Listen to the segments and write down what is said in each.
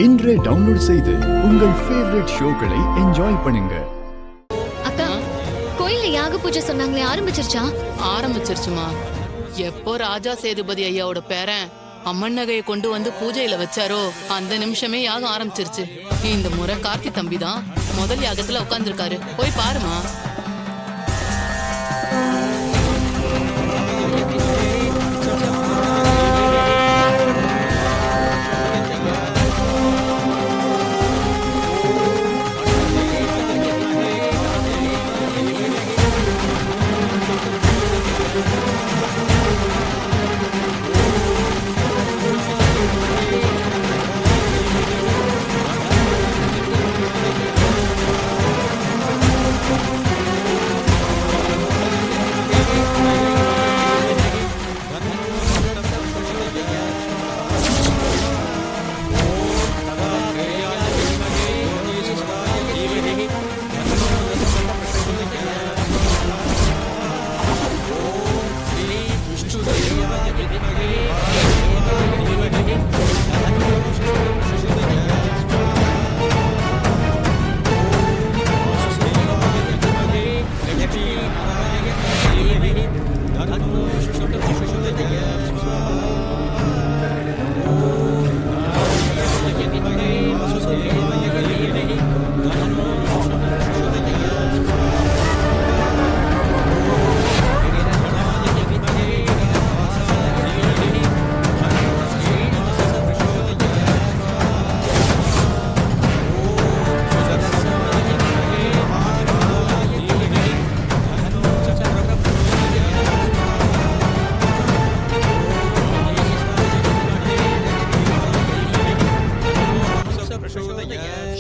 இன்றே டவுன்லோட் செய்து உங்கள் ஃபேவரட் ஷோக்களை என்ஜாய் பண்ணுங்க. அக்கா, கோயில்ல யாக பூஜை சொன்னாங்களே, ஆரம்பிச்சிருச்சா? ஆரம்பிச்சிருச்சுமா. எப்போ ராஜா சேதுபதி ஐயாவோட பேரன் அம்மன் நகையை கொண்டு வந்து பூஜையில வச்சாரோ அந்த நிமிஷமே யாகம் ஆரம்பிச்சிருச்சு. இந்த முறை கார்த்தி தம்பி தான் முதல் யாகத்துல உட்கார்ந்துருக்காரு. போய் பாருமா.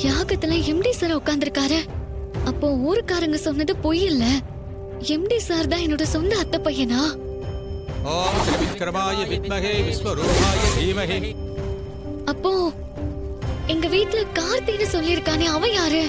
யாகத்துல எம்டி சார் உட்கார்ந்திருக்காரு. அப்போ ஊருக்காரங்க சொன்னது பொய் இல்ல. எம்டி சார் தான் என்னோட சொந்த அத்தை பையனா? அப்போ எங்க வீட்டுல கார்த்தின்னு சொல்லிருக்கானே, அவன் யாரு?